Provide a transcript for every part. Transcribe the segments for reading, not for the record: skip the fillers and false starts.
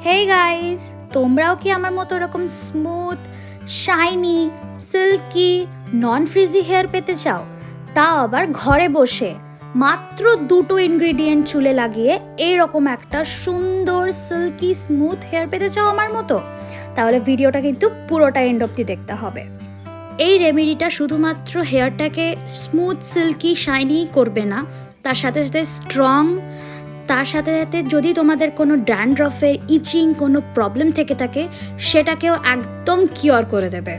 Hey guys, তোমরাও কি আমার মতো এরকম স্মুথ, শাইনি, সিল্কি, নন ফ্রিজি হেয়ার পেতে চাও? তাও আবার ঘরে বসে মাত্র দুটো ইনগ্রিডিয়েন্ট চুলে লাগিয়ে এইরকম একটা সুন্দর সিল্কি স্মুথ হেয়ার পেতে চাও আমার মতো? তাহলে ভিডিওটা কিন্তু পুরোটা এন্ড অবধি দেখতে হবে। এই রেমেডিটা শুধুমাত্র হেয়ারটাকে স্মুথ, সিল্কি, শাইনি করবে না, তার সাথে সাথে স্ট্রং, তার সাথে সাথে যদি তোমাদের কোনো ড্যান্ড্রফের, ইচিং কোনো প্রবলেম থেকে থাকে সেটাকেও একদম কিওর করে দেবে।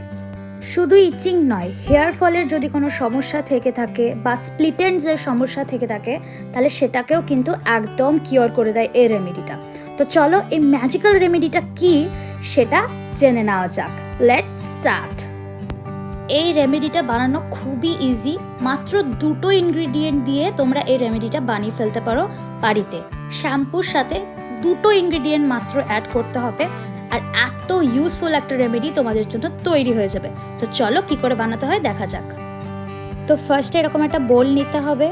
শুধু ইচিং নয়, হেয়ার ফলের যদি কোনো সমস্যা থেকে থাকে বা স্প্লিট এন্ডসের সমস্যা থেকে থাকে তাহলে সেটাকেও কিন্তু একদম কিওর করে দেয় এই রেমেডিটা। তো চলো এই ম্যাজিক্যাল রেমেডিটা কি সেটা জেনে নেওয়া যাক। Let's start. এই রেমেডিটা বানানো খুবই ইজি। মাত্র দুটো ইনগ্রিডিয়েন্ট দিয়ে তোমরা এই রেমেডিটা বানিয়ে ফেলতে পারো বাড়িতে। শ্যাম্পুর সাথে দুটো ইনগ্রিডিয়েন্ট মাত্র অ্যাড করতে হবে, আর এত ইউজফুল একটা রেমেডি তোমাদের জন্য তৈরি হয়ে যাবে। তো চলো কি করে বানাতে হয় দেখা যাক। তো ফার্স্টে এরকম একটা বোল নিতে হবে,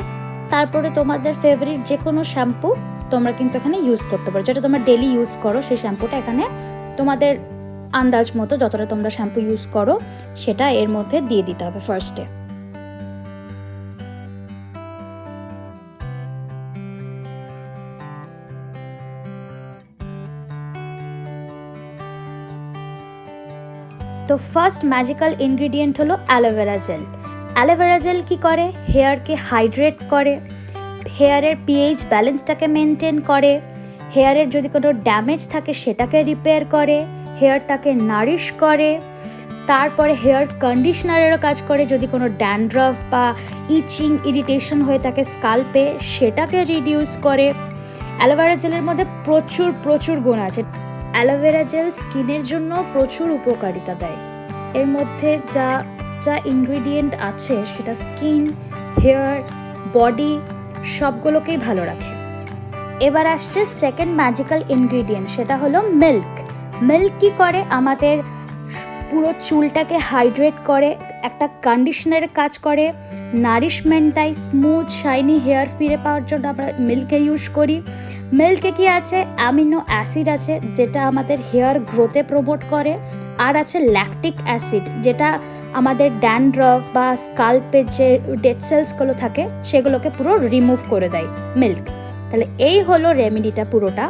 তারপরে তোমাদের ফেভারিট যে কোনো শ্যাম্পু তোমরা কিন্তু এখানে ইউজ করতে পারো, যেটা তোমরা ডেলি ইউজ করো সেই শ্যাম্পুটা এখানে তোমাদের আন্দাজ মতো যতটা তোমরা শ্যাম্পু ইউজ করো সেটা এর মধ্যে দিয়ে দিতে হবে ফার্স্টে। তো ফার্স্ট ম্যাজিক্যাল ইনগ্রিডিয়েন্ট হলো অ্যালোভেরা জেল। অ্যালোভেরা জেল কী করে? হেয়ারকে হাইড্রেট করে, হেয়ারের পিএইচ ব্যালেন্সটাকে মেনটেন করে, হেয়ারের যদি কোনো ড্যামেজ থাকে সেটাকে রিপেয়ার করে, হেয়ারটাকে নারিশ করে, তারপরে হেয়ার কন্ডিশনারেরও কাজ করে। যদি কোনো ড্যান্ড্রফ বা ইচিং, ইরিটেশন হয়ে থাকে স্কাল্পে সেটাকে রিডিউস করে। অ্যালোভেরা জেলের মধ্যে প্রচুর প্রচুর গুণ আছে। অ্যালোভেরা জেল স্কিনের জন্য প্রচুর উপকারিতা দেয়। এর মধ্যে যা যা ইনগ্রিডিয়েন্ট আছে সেটা স্কিন, হেয়ার, বডি সবগুলোকেই ভালো রাখে। এবার আসছে সেকেন্ড ম্যাজিক্যাল ইনগ্রিডিয়েন্ট, সেটা হলো মিল্ক। মিল্ক কী করে? আমাদের পুরো চুলটাকে হাইড্রেট করে, একটা কন্ডিশনারের কাজ করে, নারিশমেন্ট দেয়, স্মুথ শাইনি হেয়ার ফিরে পাওয়ার জন্য আমরা মিল্কে ইউজ করি। মিল্কে কি আছে? অ্যামিনো অ্যাসিড আছে যেটা আমাদের হেয়ার গ্রোথে প্রমোট করে, আর আছে ল্যাকটিক অ্যাসিড যেটা আমাদের ড্যান্ড্রফ বা স্কাল্পের যে ডেড সেলসগুলো থাকে সেগুলোকে পুরো রিমুভ করে দেয় মিল্ক। তাহলে এই হলো রেমেডিটা পুরোটা।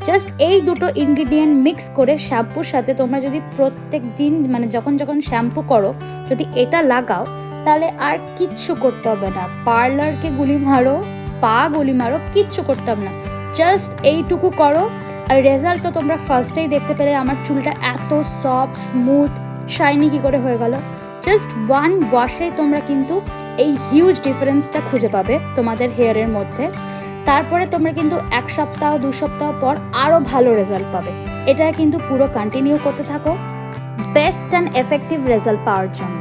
জাস্ট এই দুটো ইনগ্রিডিয়েন্ট মিক্স করে শ্যাম্পুর সাথে তোমরা যদি প্রত্যেক দিন মানে যখন যখন শ্যাম্পু করো যদি এটা লাগাও তাহলে আর কিচ্ছু করতে হবে না। পার্লারকে গুলি মারো, স্পা গুলি মারো, কিচ্ছু করতে হবে না। জাস্ট এইটুকু করো আর রেজাল্ট তো তোমরা ফার্স্টেই দেখতে পেলে। আমার চুলটা এত সফট, স্মুথ, শাইনি কী করে হয়ে গেল। জাস্ট ওয়ান ওয়াশেই তোমরা কিন্তু এই হিউজ ডিফারেন্সটা খুঁজে পাবে তোমাদের হেয়ারের মধ্যে। তারপরে তোমরা কিন্তু 1 সপ্তাহ 2 সপ্তাহ পর আরও ভালো রেজাল্ট পাবে। এটা কিন্তু পুরো কন্টিনিউ করতে থাকো বেস্ট অ্যান্ড এফেক্টিভ রেজাল্ট পাওয়ার জন্য।